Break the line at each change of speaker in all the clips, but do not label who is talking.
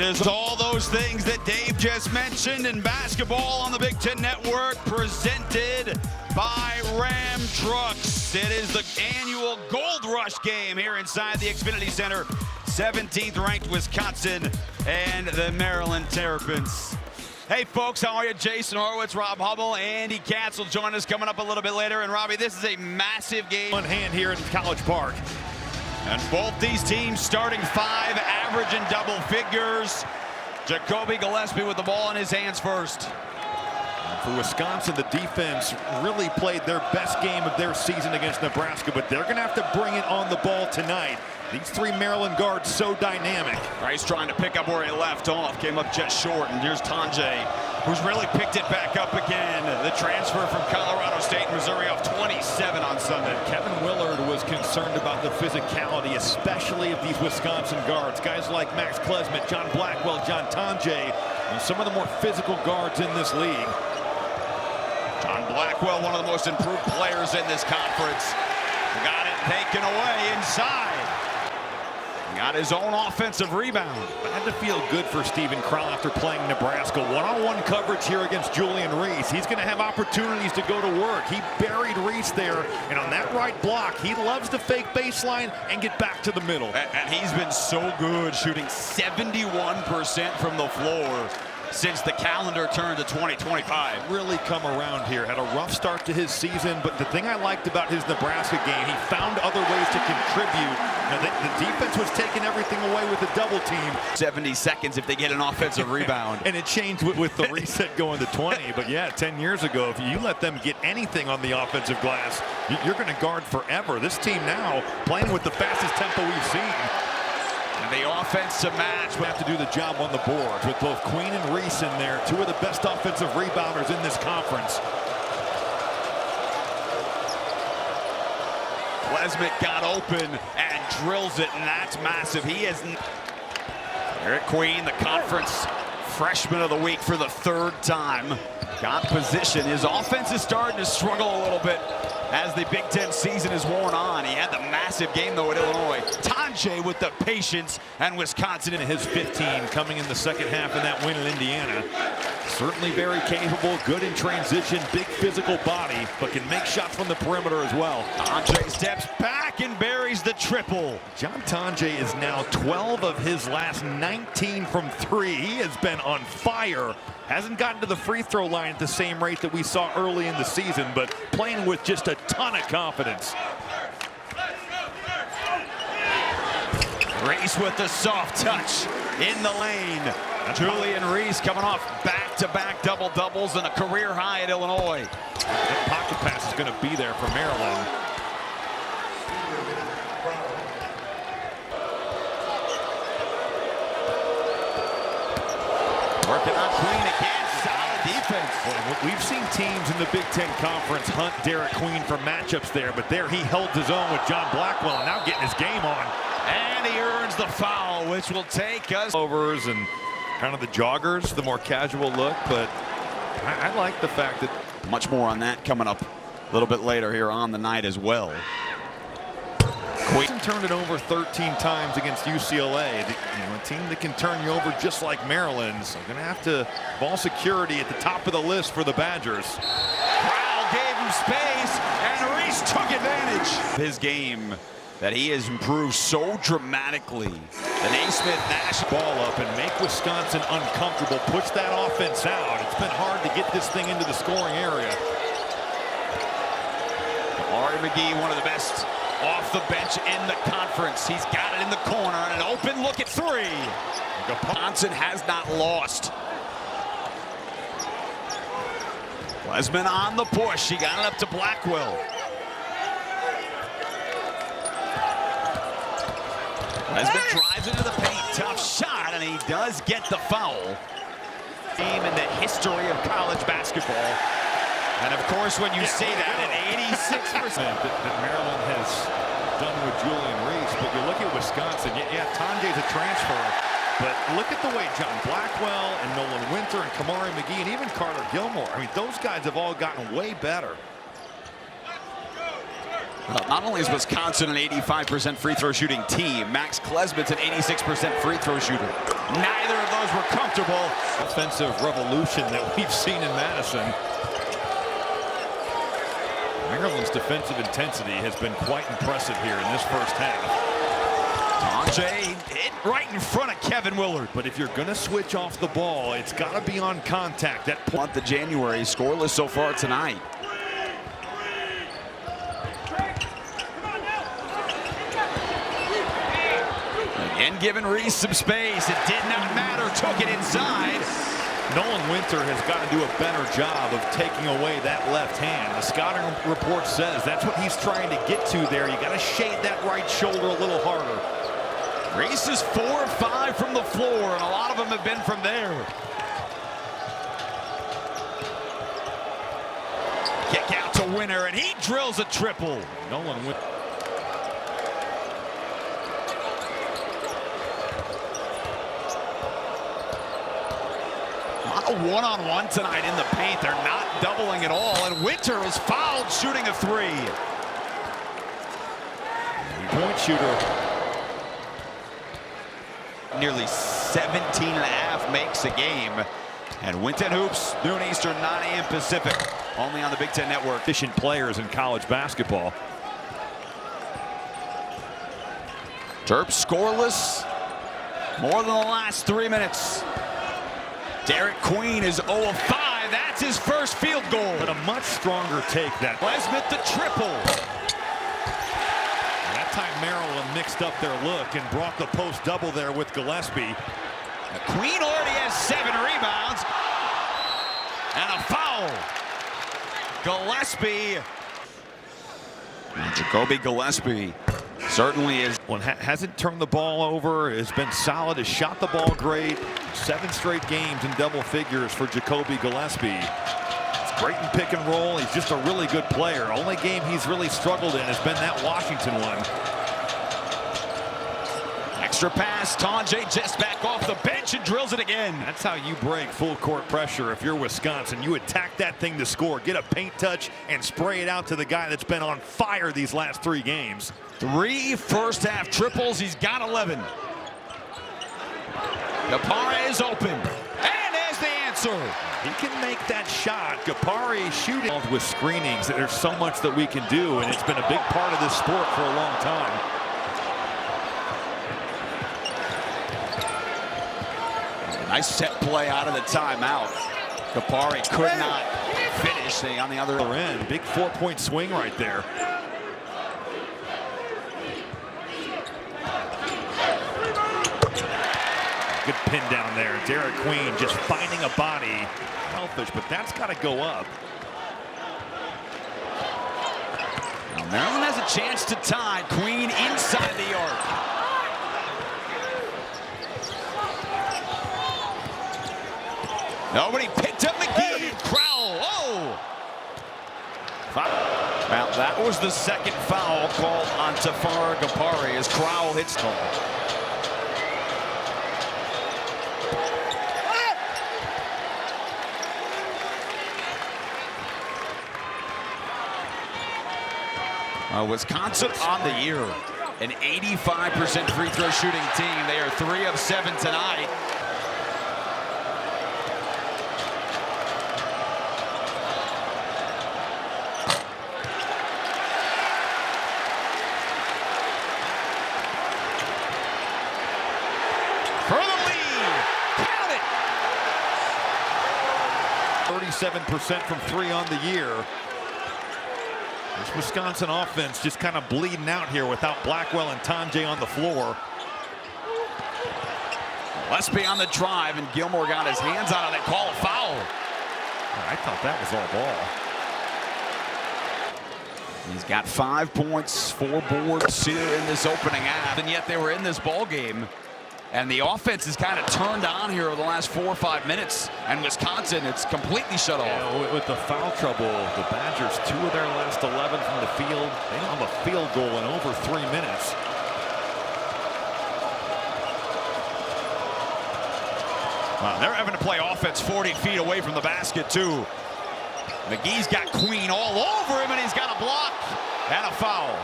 is all those things that Dave just mentioned in basketball on the Big Ten Network, presented by Ram Trucks. It is the annual Gold Rush game here inside the Xfinity Center. 17th ranked Wisconsin and the Maryland Terrapins. Hey folks, how are you? Jason Horwitz, Rob Hubbell, Andy Katz will join us coming up a little bit later. And Robbie, this is a massive game.
One hand here in College Park.
And both these teams starting five, averaging double figures. Jacoby Gillespie with the ball in his hands first.
And for Wisconsin, the defense really played their best game of their season against Nebraska, but they're going to have to bring it on the ball tonight. These three Maryland guards so dynamic.
Rice trying to pick up where he left off, came up just short, and here's Tonje, who's really picked it back up again. The transfer from Colorado State, Missouri, off 27 on Sunday.
Kevin Willard was concerned about the physicality, especially of these Wisconsin guards. Guys like Max Klesmit, John Blackwell, John Tonje, and some of the more physical guards in this league.
John Blackwell, one of the most improved players in this conference. Got it taken away inside. Got his own offensive rebound.
Had to feel good for Steven Crowl after playing Nebraska. One-on-one coverage here against Julian Reese. He's going to have opportunities to go to work. He buried Reese there, and on that right block, he loves to fake baseline and get back to the middle.
And he's been so good, shooting 71% from the floor since the calendar turned to 2025.
Really come around here. Had a rough start to his season, but the thing I liked about his Nebraska game, he found other ways to contribute. Now, the defense was taking everything away with the double team.
70 seconds if they get an offensive rebound.
And it changed with the reset going to 20. But yeah, 10 years ago, if you let them get anything on the offensive glass, you're going to guard forever. This team now playing with the fastest tempo we've seen.
And the offense to match.
We have to do the job on the boards with both Queen and Reese in there. Two of the best offensive rebounders in this conference.
Klesmit got open and drills it, and that's massive. He is Eric Queen, the conference freshman of the week for the third time. Got position. His offense is starting to struggle a little bit as the Big Ten season is worn on. He had the massive game, though, at Illinois. Tonje with the patience, and Wisconsin in his 15 coming in the second half in that win in Indiana. Certainly very capable, good in transition, big physical body, but can make shots from the perimeter as well. Tonje steps back and buries the triple.
John Tonje is now 12 of his last 19 from three. He has been on fire. Hasn't gotten to the free throw line at the same rate that we saw early in the season, but playing with just a ton of confidence.
Reese with the soft touch in the lane. Julian Reese coming off back-to-back double-doubles and a career high at Illinois.
That pocket pass is going to be there for Maryland.
Working on Queen again, solid defense.
Well, we've seen teams in the Big Ten Conference hunt Derek Queen for matchups there, but there he held his own with John Blackwell, and now getting his game on.
And he earns the foul, which will take us
overs and kind of the joggers, the more casual look, but I like the fact that
much more on that coming up a little bit later here on the night as well.
Queen turned it over 13 times against UCLA. A team that can turn you over just like Maryland. So going to have to ball security at the top of the list for the Badgers.
Crowl gave him space, and Reese took advantage. His game that he has improved so dramatically. The Naismith Nash
ball up and make Wisconsin uncomfortable. Push that offense out. It's been hard to get this thing into the scoring area.
Ari McGee, one of the best off the bench in the conference. He's got it in the corner, and an open look at three. Wisconsin has not lost. Klesmit on the push. He got it up to Blackwell. Klesmit drives into the paint. Tough shot, and he does get the foul. Game in the history of college basketball. And of course, when you say that, an 86%
that Maryland has done with Julian Reese, but you look at Wisconsin, yeah, Tonje's a transfer, but look at the way John Blackwell and Nolan Winter and Kamari McGee and even Carter Gilmore, I mean, those guys have all gotten way better.
Well, not only is Wisconsin an 85% free throw shooting team, Max Klesmit's an 86% free throw shooter. Neither of those comfortable.
Offensive revolution that we've seen in Madison. Maryland's defensive intensity has been quite impressive here in this first half.
Tonje hit right in front of Kevin Willard.
But if you're going to switch off the ball, it's got to be on contact. That
Month of January, scoreless so far tonight. Again, giving Reese some space. It did not matter. Took it inside.
Nolan Winter has got to do a better job of taking away that left hand. The scouting report says that's what he's trying to get to there. You got to shade that right shoulder a little harder.
Reese is 4 of 5 from the floor, and a lot of them have been from there. Kick out to Winter, and he drills a triple.
Nolan Winter.
A one-on-one tonight in the paint. They're not doubling at all, and Winter is fouled shooting a three.
Point shooter.
Nearly 17 and a half makes a game. And Winton Hoops, noon Eastern, 9 a.m. Pacific, only on the Big Ten Network.
Efficient players in college basketball.
Terps scoreless more than the last 3 minutes. Derek Queen is 0 of 5. That's his first field goal.
But a much stronger take that.
Nesmith the triple.
That time Maryland mixed up their look and brought the post double there with Gillespie.
Queen already has 7 rebounds. And a foul. Gillespie. And Jacoby Gillespie certainly is.
Well, hasn't turned the ball over, has been solid, has shot the ball great. 7 straight games in double figures for Jacoby Gillespie. It's great in pick and roll. He's just a really good player. Only game he's really struggled in has been that Washington one.
Extra pass, Tonje just back off the bench and drills it again.
That's how you break full court pressure if you're Wisconsin. You attack that thing to score, get a paint touch, and spray it out to the guy that's been on fire these last 3 games.
3 first half triples. He's got 11. Gapare is open. And there's the answer.
He can make that shot. Gapare shooting with screenings. There's so much that we can do, and it's been a big part of this sport for a long time.
Nice set play out of the timeout. Gapare could not finish on the other
end. Big 4-point swing right there. Good pin down there. Derek Queen just finding a body. Selfish, but that's got to go up.
Now Maryland has a chance to tie. Queen inside the arc. Nobody picked up McGee. Crowell. Oh! Well, that was the second foul called on Tafari Gapare as Crowell hits home. Wisconsin on the year, an 85% free throw shooting team. They are 3 of 7 tonight. For the lead, count it.
37% from 3 on the year. This Wisconsin offense just kind of bleeding out here without Blackwell and Tonje on the floor.
Gillespie on the drive, and Gilmore got his hands on it. They call a foul.
I thought that was all ball.
He's got 5 points, 4 boards here in this opening half, and yet they were in this ball game. And the offense is kind of turned on here over the last 4 or 5 minutes. And Wisconsin, it's completely shut off.
Yeah, with the foul trouble, the Badgers, 2 of their last 11 from the field. They don't have a field goal in over 3 minutes.
Wow, they're having to play offense 40 feet away from the basket, too. McGee's got Queen all over him, and he's got a block and a foul.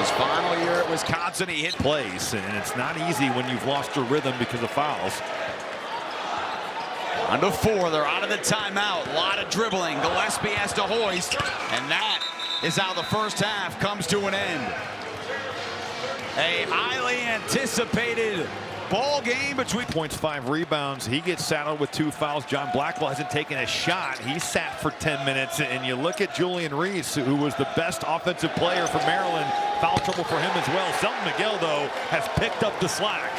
His final year at Wisconsin, he hit
place, and it's not easy when you've lost your rhythm because of fouls.
Under 4, they're out of the timeout. A lot of dribbling. Gillespie has to hoist, and that is how the first half comes to an end. A highly anticipated ball game between
points, 5 rebounds. He gets saddled with 2 fouls. John Blackwell hasn't taken a shot. He sat for 10 minutes, and you look at Julian Reese, who was the best offensive player for Maryland. Foul trouble for him as well. Selton Miguel, though, has picked up the slack.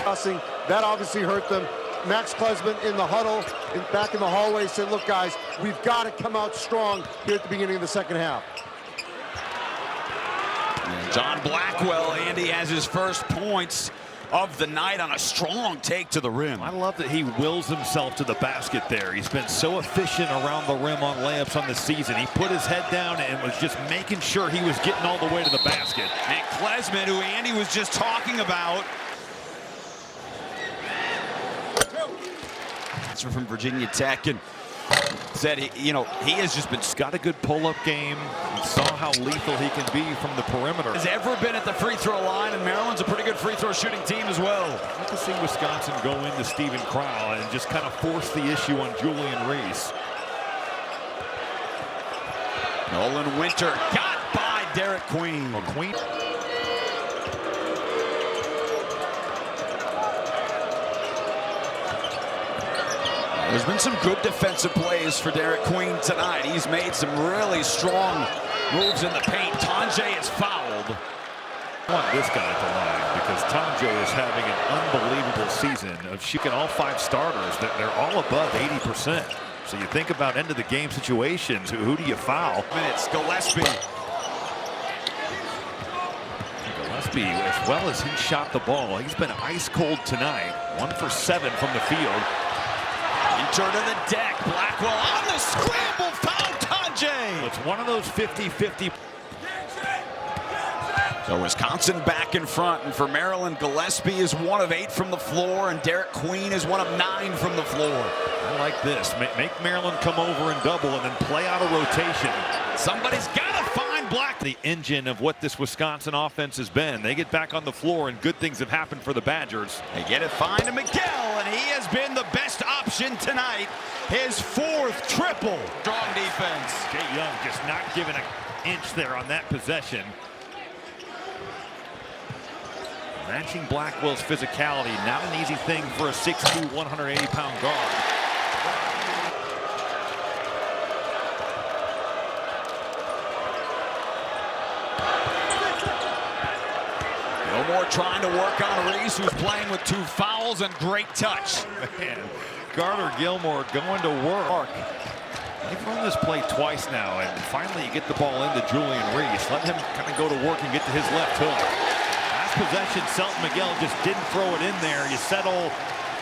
That obviously hurt them. Max Klesman in the huddle, back in the hallway, said, look, guys, we've got to come out strong here at the beginning of the second half.
John Blackwell, Andy, has his first points of the night on a strong take to the rim.
I love that he wills himself to the basket there. He's been so efficient around the rim on layups on the season. He put his head down and was just making sure he was getting all the way to the basket.
And Klesman, who Andy was just talking about, from Virginia Tech, and said he has just been
got a good pull-up game. We saw how lethal he can be from the perimeter.
Has ever been at the free throw line, and Maryland's a pretty good free throw shooting team as well.
I'd like to see Wisconsin go into Steven Crowl and just kind of force the issue on Julian Reese.
Nolan Winter got by Derek Queen.
Well, Queen.
There's been some good defensive plays for Derek Queen tonight. He's made some really strong moves in the paint. Tonje is fouled.
I want this guy at the line because Tonje is having an unbelievable season of shooting all 5 starters. They're all above 80%. So you think about end of the game situations. Who do you foul?
Minutes. Gillespie.
Gillespie, as well as he shot the ball, he's been ice cold tonight. 1 for 7 from the field.
Enter to the deck. Blackwell on the scramble. Foul Tonje.
It's one of those 50-50.
So Wisconsin back in front, and for Maryland, Gillespie is 1 of 8 from the floor, and Derek Queen is 1 of 9 from the floor.
I like this. Make Maryland come over and double, and then play out a rotation.
Somebody's got to find Black.
The engine of what this Wisconsin offense has been. They get back on the floor, and good things have happened for the Badgers.
They get it fine to Miguel, and he has been the best option tonight. His 4th triple. Strong defense.
Jay Young just not giving an inch there on that possession. Matching Blackwell's physicality, not an easy thing for a 6'2", 180-pound guard.
Gilmore trying to work on Reese, who's playing with 2 fouls and great touch.
Man, Carter Gilmore going to work. They've run this play twice now, and finally you get the ball into Julian Reese. Let him kind of go to work and get to his left hook. Possession, Selton Miguel just didn't throw it in there. You settle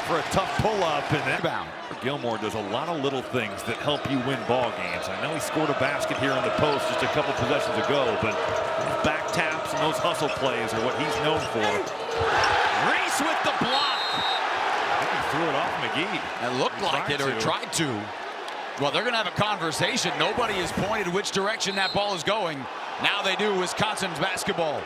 for a tough pull-up, and then Gilmore does a lot of little things that help you win ball games. I know he scored a basket here in the post just a couple possessions ago, but those back taps and those hustle plays are what he's known for.
Reese with the block.
I think he threw it off McGee.
It looked like it, or tried to. Well, they're going to have a conversation. Nobody has pointed which direction that ball is going. Now they do. Wisconsin's basketball.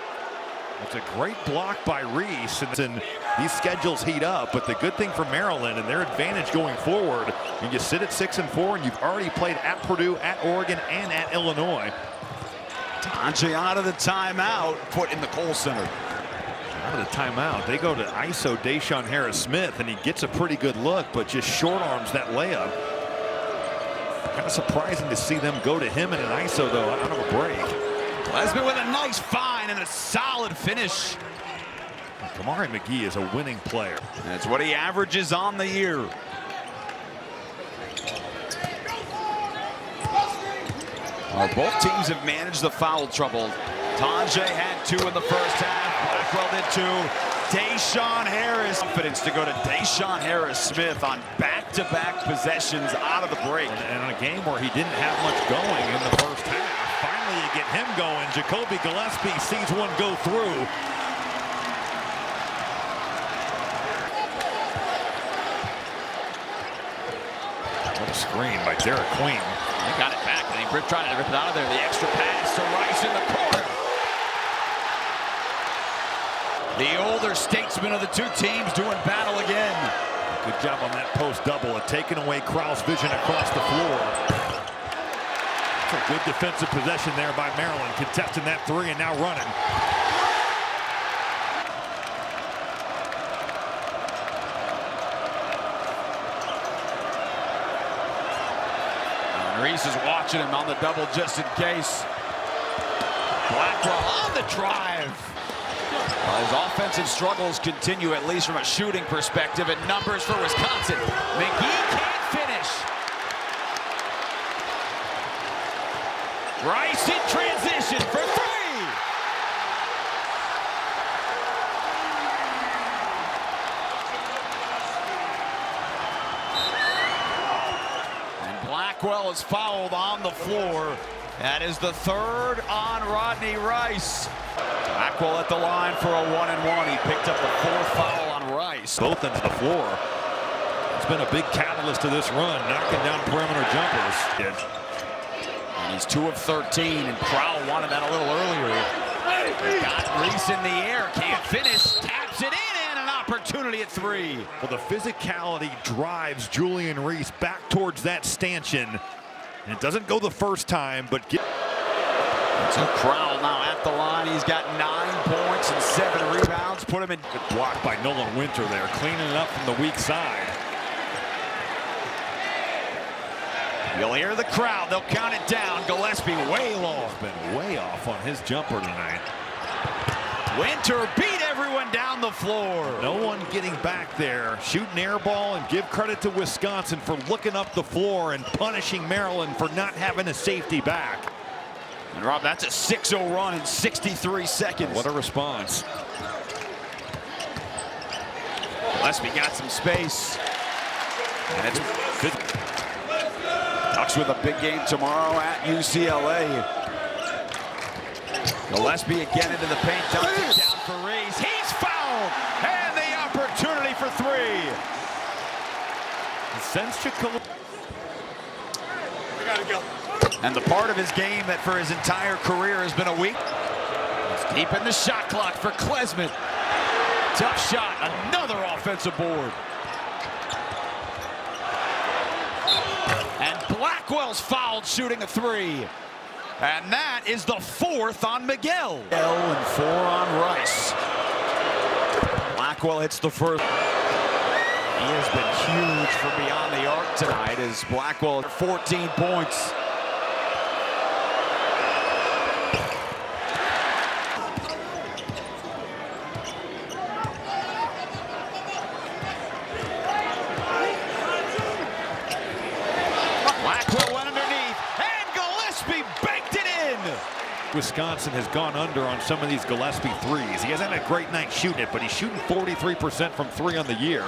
It's a great block by Reese, and these schedules heat up. But the good thing for Maryland and their advantage going forward, when you sit at 6-4 and you've already played at Purdue, at Oregon, and at Illinois.
Tonje out of the timeout, put in the Kohl Center.
Out of the timeout, they go to ISO Deshaun Harris-Smith, and he gets a pretty good look, but just short arms that layup. Kind of surprising to see them go to him in an ISO, though, out of a break.
Klesman with a nice find and a solid finish.
Kamari McGee is a winning player.
That's what he averages on the year. Both teams have managed the foul trouble. Tonje had 2 in the first half. Blackwell did 2. Deshaun Harris. Confidence to go to Deshaun Harris-Smith on back-to-back possessions out of the break.
And on a game where he didn't have much going in the first half. Finally, you get him going. Jacoby Gillespie sees one go through. What a screen by Derek Queen.
He got it back, and he trying to rip it out of there. The extra pass to Rice in the corner. The older statesman of the two teams doing battle again.
Good job on that post double of taking away Krau's vision across the floor. It's a good defensive possession there by Maryland, contesting that three and now running.
And Reese is watching him on the double just in case. Blackwell on the drive. Well, his offensive struggles continue, at least from a shooting perspective, and numbers for Wisconsin. McGee can't finish. Rice in transition for three. And Blackwell is fouled on the floor. That is the third on Rodney Rice. Blackwell at the line for a 1-and-1. He picked up the fourth foul on Rice.
Both ends of the floor. It's been a big catalyst to this run, knocking down perimeter jumpers.
And he's 2 of 13, and Crow wanted that a little earlier. Got Reese in the air, can't finish, taps it in, and an opportunity at three.
Well, the physicality drives Julian Reese back towards that stanchion. And it doesn't go the first time, but
so Crow now at the line. He's got 9 points and 7 rebounds. Put him in.
Good block by Nolan Winter there, cleaning it up from the weak side.
You'll hear the crowd. They'll count it down. Gillespie way low.
He's been way off on his jumper tonight.
Winter beat everyone down the floor.
No one getting back there. Shoot an air ball, and give credit to Wisconsin for looking up the floor and punishing Maryland for not having a safety back.
And Rob, that's a 6-0 run in 63 seconds.
What a response.
Gillespie got some space. And it's Ducks with a big game tomorrow at UCLA. Gillespie again into the paint, dunked it down for Reese. He's fouled, and the opportunity for three. And the part of his game that for his entire career has been a weak. It's deep in the shot clock for Klesmit. Tough shot, another offensive board. And Blackwell's fouled shooting a three. And that is the fourth on Miguel. And 4 on Rice. Blackwell hits the first. He has been huge for beyond the arc tonight as Blackwell 14 points. Blackwell went underneath, and Gillespie baked it in.
Wisconsin has gone under on some of these Gillespie threes. He hasn't had a great night shooting it, but he's shooting 43% from 3 on the year.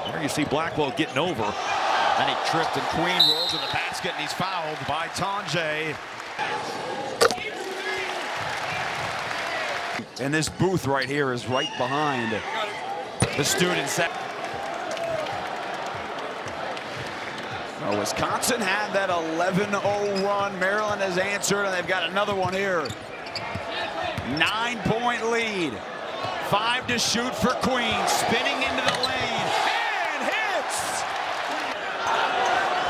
There you see Blackwell getting over.
And he tripped, and Queen rolls to the basket, and he's fouled by Tonje. And this booth right here is right behind the student set. Well, Wisconsin had that 11-0 run. Maryland has answered, and they've got another one here. 9-point lead. 5 to shoot for Queen. Spinning into the lane. And hits!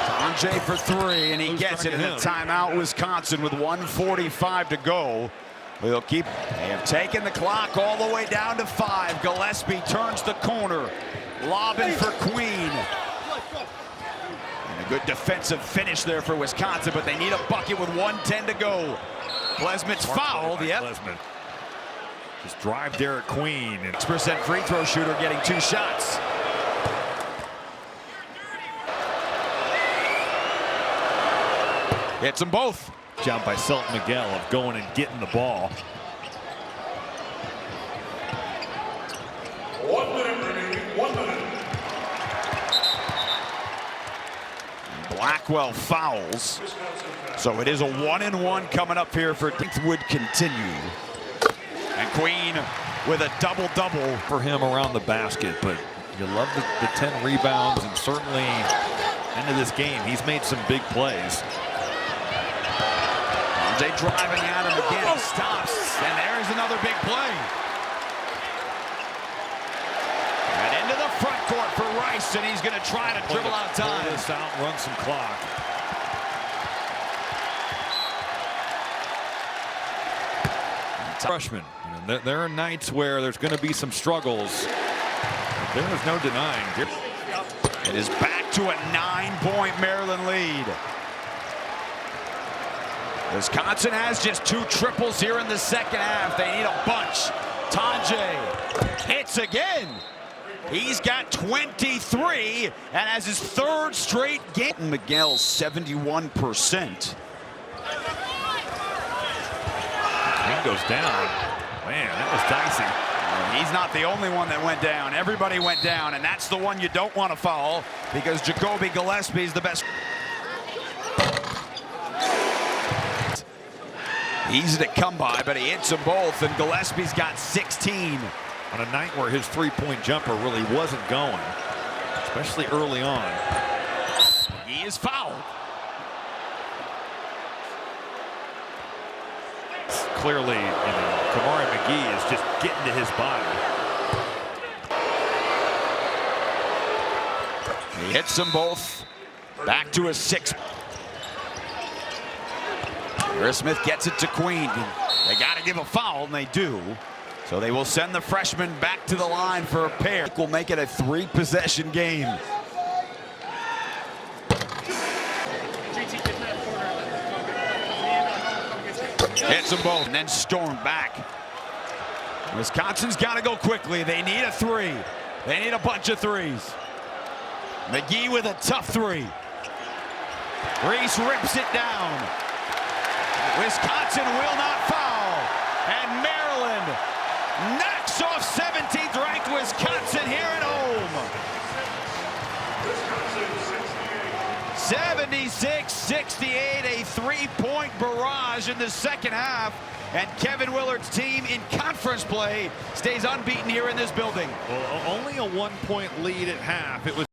Tonje for 3, and he gets it in a timeout. Wisconsin with 1:45 to go. They'll keep. They have taken the clock all the way down to 5. Gillespie turns the corner. Lobbing for Queen. And a good defensive finish there for Wisconsin, but they need a bucket with 1:10 to go. Klesmit's fouled. Yep.
Klesmit. Just drive Derek Queen.
6% free throw shooter getting 2 shots. Hits them both.
Job by Selton Miguel of going and getting the ball.
1 minute remaining. 1 minute.
Blackwell fouls. So it is a 1-and-1 coming up here for Would continue. And Queen with a double-double
For him around the basket, but you love the 10 rebounds, and certainly into this game, he's made some big plays.
They driving at him again. He stops, and there's another big play. court for Rice, and he's going to try to dribble out time.
Pull this out, run some clock. Freshman. There are nights where there's going to be some struggles. There is no denying.
It is back to a 9-point Maryland lead. Wisconsin has just 2 triples here in the second half. They need a bunch. Tonje hits again. He's got 23 and has his 3rd straight game. Miguel's 71%.
King goes down. Man, that was dicey.
He's not the only one that went down. Everybody went down, and that's the one you don't want to foul because Jacoby Gillespie is the best. Easy to come by, but he hits them both, and Gillespie's got 16.
On a night where his 3-point jumper really wasn't going, especially early on.
He is fouled.
Clearly, Kamari McGee is just getting to his body.
He hits them both. Back to a 6. Chris Smith gets it to Queen. They got to give a foul, and they do. So they will send the freshman back to the line for a pair. Will make it a 3-possession game. Hits them both and then storm back. Wisconsin's got to go quickly. They need a 3. They need a bunch of 3s. McGee with a tough 3. Reese rips it down. Wisconsin will not foul. And Maryland knocks off 17th ranked Wisconsin here at home. 76-68, a 3-point barrage in the second half. And Kevin Willard's team in conference play stays unbeaten here in this building.
Well, only a 1-point lead at half. It was